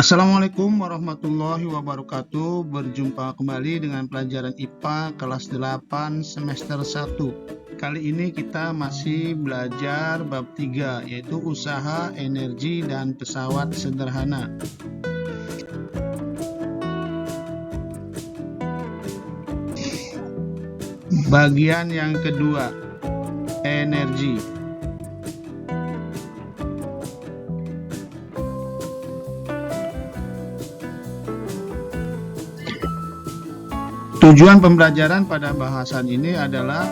Assalamualaikum warahmatullahi wabarakatuh. Berjumpa kembali dengan pelajaran IPA kelas 8 semester 1. Kali ini kita masih belajar bab 3, yaitu usaha, energi, dan pesawat sederhana. Bagian yang kedua, energi. Tujuan pembelajaran pada bahasan ini adalah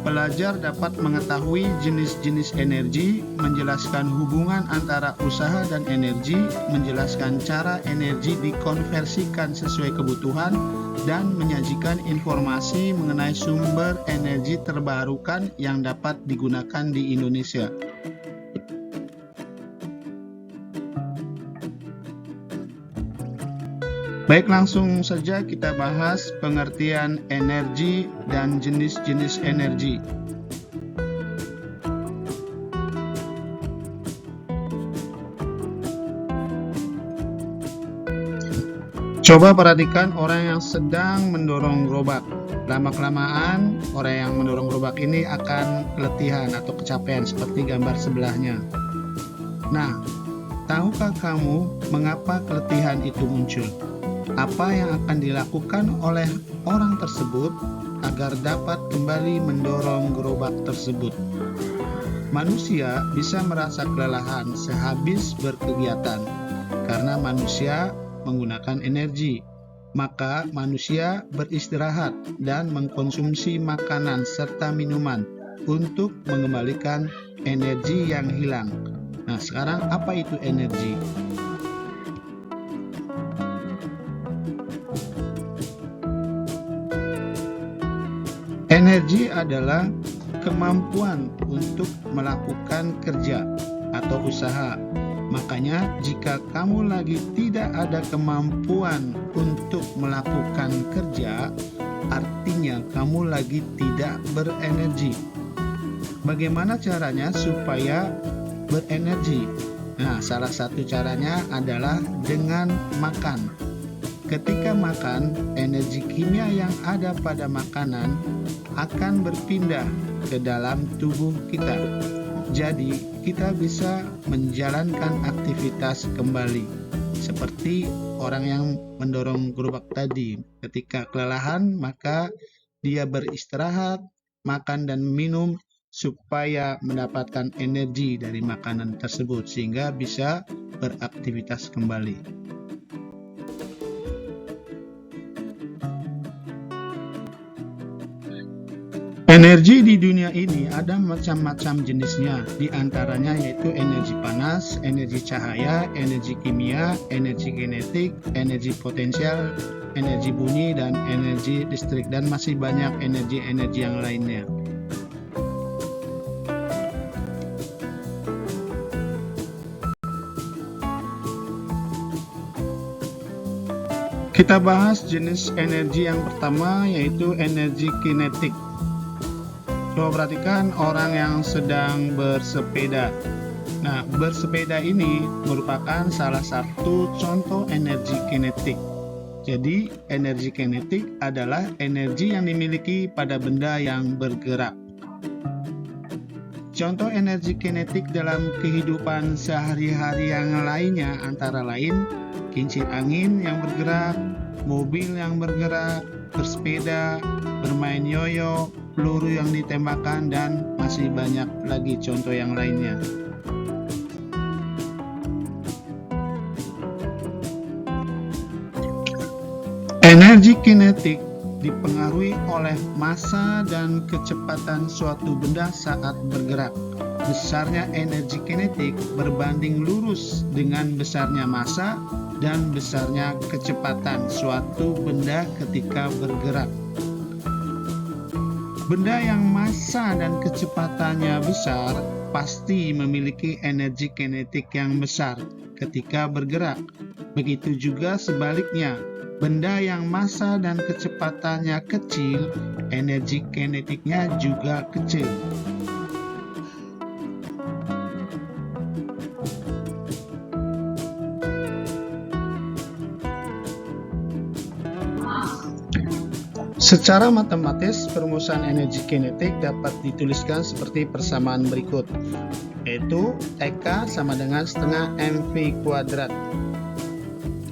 pelajar dapat mengetahui jenis-jenis energi, menjelaskan hubungan antara usaha dan energi, menjelaskan cara energi dikonversikan sesuai kebutuhan, dan menyajikan informasi mengenai sumber energi terbarukan yang dapat digunakan di Indonesia. Baik, langsung saja kita bahas pengertian energi dan jenis-jenis energi. Coba perhatikan orang yang sedang mendorong gerobak. Lama-kelamaan, orang yang mendorong gerobak ini akan keletihan atau kecapean seperti gambar sebelahnya. Nah, tahukah kamu mengapa keletihan itu muncul? Apa yang akan dilakukan oleh orang tersebut agar dapat kembali mendorong gerobak tersebut? Manusia bisa merasa kelelahan sehabis berkegiatan karena manusia menggunakan energi. Maka manusia beristirahat dan mengkonsumsi makanan serta minuman untuk mengembalikan energi yang hilang. Nah, sekarang apa itu energi? Energi adalah kemampuan untuk melakukan kerja atau usaha. Makanya, jika kamu lagi tidak ada kemampuan untuk melakukan kerja, artinya kamu lagi tidak berenergi. Bagaimana caranya supaya berenergi? Nah, salah satu caranya adalah dengan makan. Ketika makan, energi kimia yang ada pada makanan akan berpindah ke dalam tubuh kita. Jadi, kita bisa menjalankan aktivitas kembali. Seperti orang yang mendorong gerobak tadi. Ketika kelelahan, maka dia beristirahat, makan dan minum supaya mendapatkan energi dari makanan tersebut sehingga bisa beraktivitas kembali. Energi di dunia ini ada macam-macam jenisnya, di antaranya yaitu energi panas, energi cahaya, energi kimia, energi kinetik, energi potensial, energi bunyi, dan energi listrik, dan masih banyak energi-energi yang lainnya. Kita bahas jenis energi yang pertama, yaitu energi kinetik. Coba perhatikan orang yang sedang bersepeda. Nah, bersepeda ini merupakan salah satu contoh energi kinetik. Jadi, energi kinetik adalah energi yang dimiliki pada benda yang bergerak. Contoh energi kinetik dalam kehidupan sehari-hari yang lainnya antara lain kincir angin yang bergerak, mobil yang bergerak, bersepeda, bermain yoyo, peluru yang ditembakkan, dan masih banyak lagi contoh yang lainnya. Energi kinetik dipengaruhi oleh massa dan kecepatan suatu benda saat bergerak. Besarnya energi kinetik berbanding lurus dengan besarnya massa dan besarnya kecepatan suatu benda ketika bergerak. Benda yang massa dan kecepatannya besar pasti memiliki energi kinetik yang besar ketika bergerak. Begitu juga sebaliknya, benda yang massa dan kecepatannya kecil, energi kinetiknya juga kecil. Secara matematis, perumusan energi kinetik dapat dituliskan seperti persamaan berikut, yaitu EK sama dengan setengah mv kuadrat.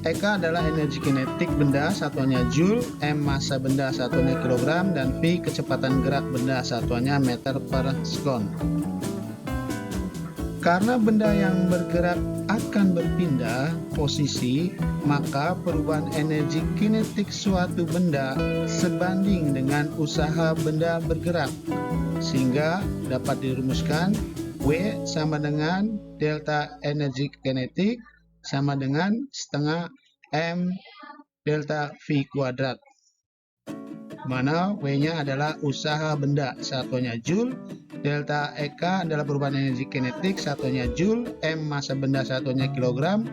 EK adalah energi kinetik benda, satuannya Joule, M massa benda, satuannya kilogram, dan V kecepatan gerak benda, satuannya meter per sekon. Karena benda yang bergerak akan berpindah posisi, maka perubahan energi kinetik suatu benda sebanding dengan usaha benda bergerak, sehingga dapat dirumuskan W sama dengan delta energi kinetik sama dengan setengah M delta V kuadrat, mana W-nya adalah usaha benda, satuannya Joule, delta EK adalah perubahan energi kinetik, satuannya Joule, M massa benda, satuannya kilogram,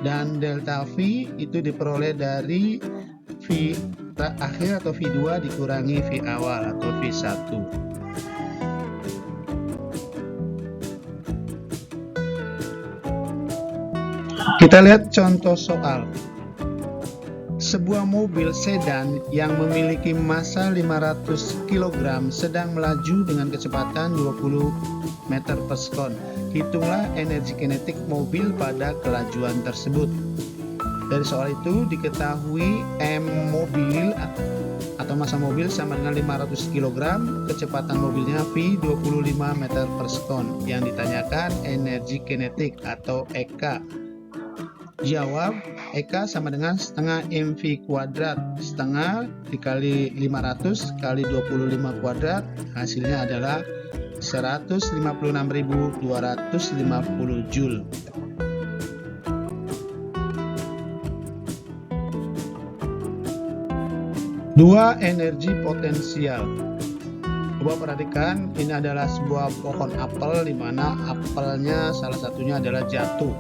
dan delta V itu diperoleh dari V akhir atau V2 dikurangi V awal atau V1. Kita lihat contoh soal. Sebuah mobil sedan yang memiliki massa 500 kg sedang melaju dengan kecepatan 20 meter per sekon. Hitunglah energi kinetik mobil pada kelajuan tersebut. Dari soal itu diketahui M mobil atau massa mobil sama dengan 500 kg, kecepatan mobilnya V 25 meter per sekon. Yang ditanyakan energi kinetik atau EK. Jawab, EK sama dengan setengah mv kuadrat, setengah dikali 500 kali 25 kuadrat, hasilnya adalah 156.250 Joule. Dua, energi potensial. Coba perhatikan, ini adalah sebuah pohon apel di mana apelnya salah satunya adalah jatuh.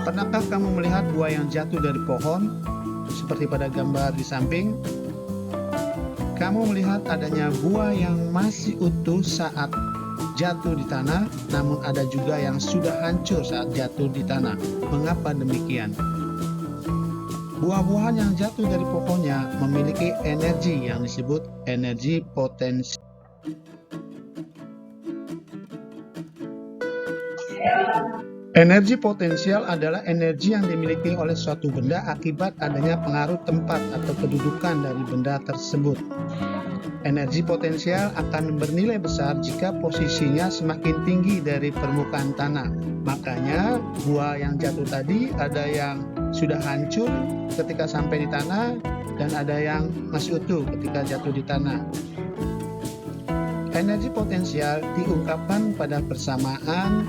Pernahkah kamu melihat buah yang jatuh dari pohon seperti pada gambar di samping? Kamu melihat adanya buah yang masih utuh saat jatuh di tanah, namun ada juga yang sudah hancur saat jatuh di tanah. Mengapa demikian? Buah-buahan yang jatuh dari pohonnya memiliki energi yang disebut energi potensial. Energi potensial adalah energi yang dimiliki oleh suatu benda akibat adanya pengaruh tempat atau kedudukan dari benda tersebut. Energi potensial akan bernilai besar jika posisinya semakin tinggi dari permukaan tanah. Makanya buah yang jatuh tadi ada yang sudah hancur ketika sampai di tanah dan ada yang masih utuh ketika jatuh di tanah. Energi potensial diungkapkan pada persamaan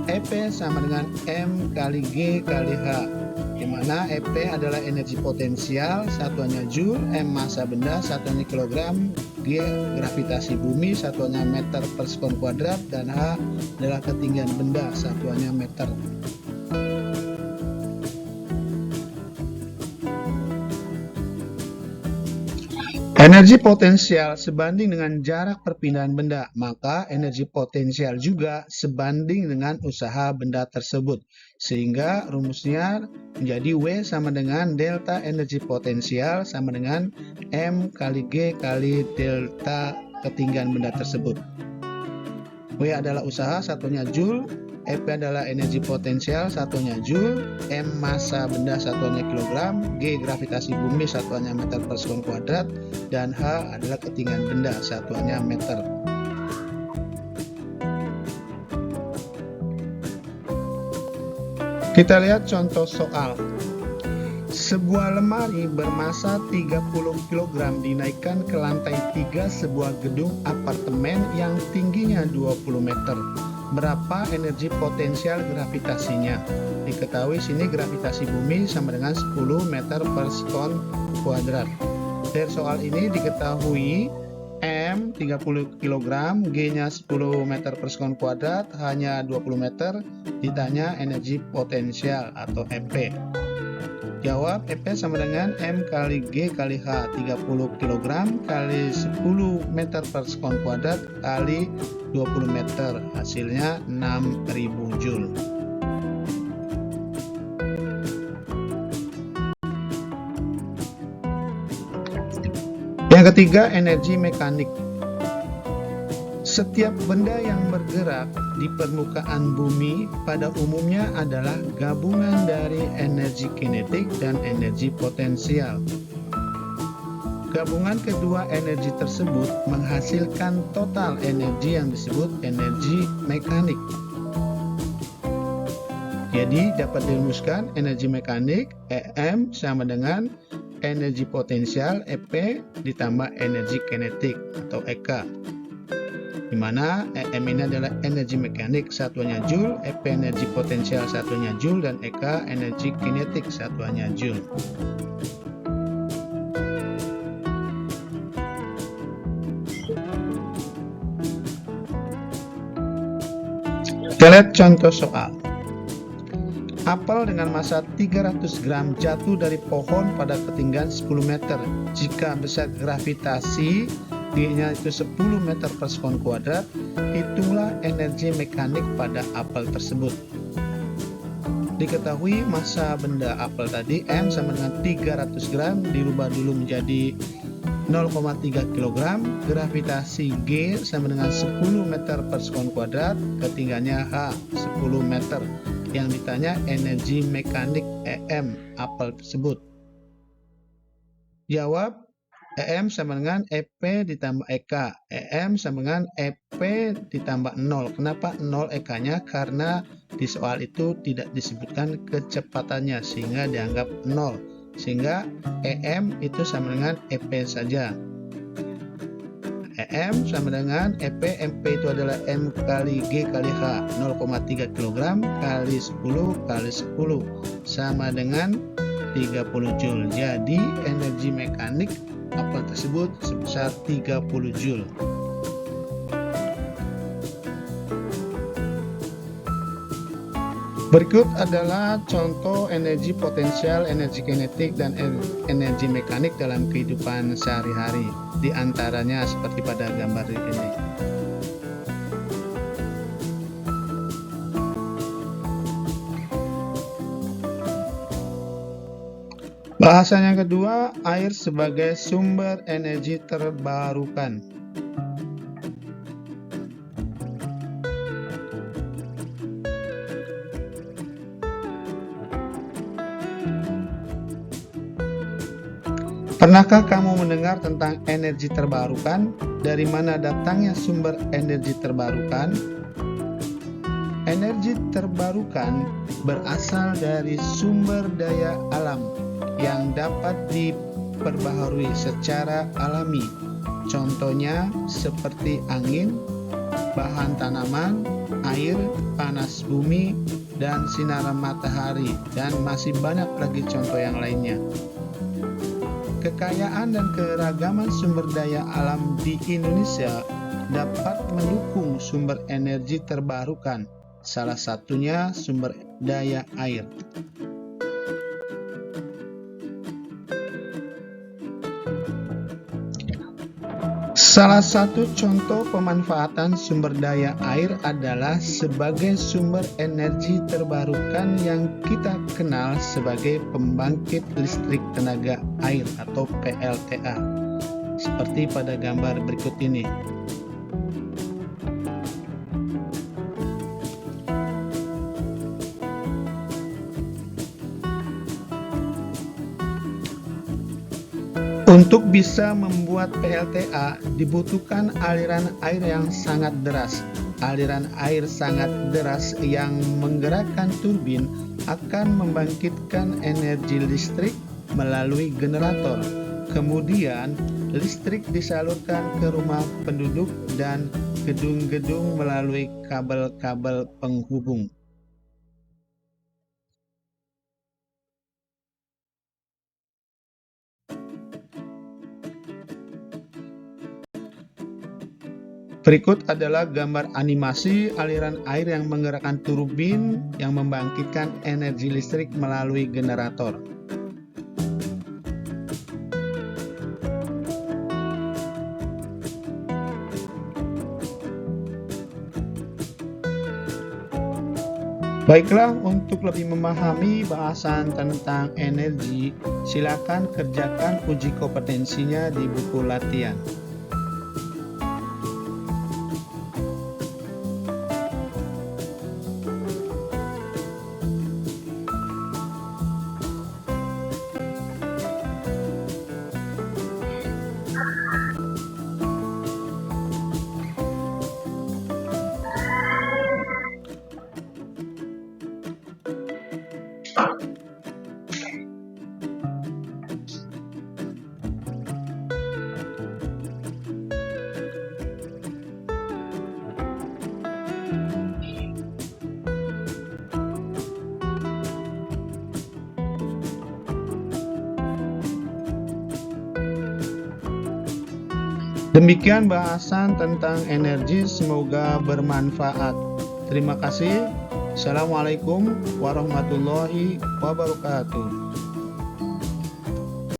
EP sama dengan M kali G kali H, di mana EP adalah energi potensial, satuannya Joule, M massa benda, satuannya kilogram, G gravitasi bumi, satuannya meter per sekon kuadrat, dan H adalah ketinggian benda, satuannya meter. Energi potensial sebanding dengan jarak perpindahan benda, maka energi potensial juga sebanding dengan usaha benda tersebut. Sehingga rumusnya menjadi W sama dengan delta energi potensial sama dengan M kali G kali delta ketinggian benda tersebut. W adalah usaha, satunya Joule, EP adalah energi potensial, satunya Joule, M massa benda, satuannya kilogram, G gravitasi bumi, satuannya meter per sekon kuadrat, dan H adalah ketinggian benda, satuannya meter. Kita lihat contoh soal. Sebuah lemari bermassa 30 kg dinaikkan ke lantai 3 sebuah gedung apartemen yang tingginya 20 meter. Berapa energi potensial gravitasinya? Diketahui sini gravitasi bumi sama dengan 10 meter per sekon kuadrat. Dari soal ini diketahui M 30 kg, G-nya 10 meter per sekon kuadrat, H-nya 20 meter. Ditanya energi potensial atau EP. Jawab, EP sama dengan M kali G kali H, 30 kg kali 10 meter per sekon kuadrat kali 20 meter, hasilnya 6000 Joule. Yang ketiga, energi mekanik. Setiap benda yang bergerak di permukaan bumi pada umumnya adalah gabungan dari energi kinetik dan energi potensial. Gabungan kedua energi tersebut menghasilkan total energi yang disebut energi mekanik. Jadi dapat dirumuskan energi mekanik EM sama dengan energi potensial EP ditambah energi kinetik atau EK, di mana EM ini adalah energi mekanik satuannya Joule, EP energi potensial satuannya Joule, dan EK energi kinetik satuannya Joule. Kita lihat contoh soal. Apel dengan massa 300 gram jatuh dari pohon pada ketinggian 10 meter. Jika besar gravitasi G-nya itu 10 meter per sekon kuadrat, hitunglah energi mekanik pada apel tersebut. Diketahui massa benda apel tadi M sama dengan 300 gram dirubah dulu menjadi 0,3 kg, gravitasi G sama dengan 10 meter per sekon kuadrat, ketinggiannya H 10 meter. Yang ditanya energi mekanik EM apel tersebut. Jawab, EM sama dengan EP ditambah EK. EM sama dengan EP ditambah 0. Kenapa 0 EK-nya? Karena di soal itu tidak disebutkan kecepatannya sehingga dianggap 0. Sehingga EM itu sama dengan EP saja. EM sama dengan EP, MP itu adalah M kali G kali H, 0,3 kg kali 10 kali 10 sama dengan 30 Joule. Jadi energi mekanik apel tersebut sebesar 30 Joule. Berikut adalah contoh energi potensial, energi kinetik, dan energi mekanik dalam kehidupan sehari-hari. Di antaranya seperti pada gambar ini. Bahasan yang kedua, air sebagai sumber energi terbarukan. Pernahkah kamu mendengar tentang energi terbarukan? Dari mana datangnya sumber energi terbarukan? Energi terbarukan berasal dari sumber daya alam yang dapat diperbaharui secara alami. Contohnya seperti angin, bahan tanaman, air, panas bumi, dan sinar matahari, dan masih banyak lagi contoh yang lainnya. Kekayaan dan keragaman sumber daya alam di Indonesia dapat mendukung sumber energi terbarukan, salah satunya sumber daya air. Salah satu contoh pemanfaatan sumber daya air adalah sebagai sumber energi terbarukan yang kita kenal sebagai pembangkit listrik tenaga air atau PLTA, seperti pada gambar berikut ini. Untuk bisa membuat PLTA dibutuhkan aliran air yang sangat deras. Aliran air sangat deras yang menggerakkan turbin akan membangkitkan energi listrik melalui generator. Kemudian listrik disalurkan ke rumah penduduk dan gedung-gedung melalui kabel-kabel penghubung. Berikut adalah gambar animasi aliran air yang menggerakkan turbin yang membangkitkan energi listrik melalui generator. Baiklah, untuk lebih memahami bahasan tentang energi, silakan kerjakan uji kompetensinya di buku latihan. Demikian bahasan tentang energi, semoga bermanfaat. Terima kasih. Assalamualaikum warahmatullahi wabarakatuh.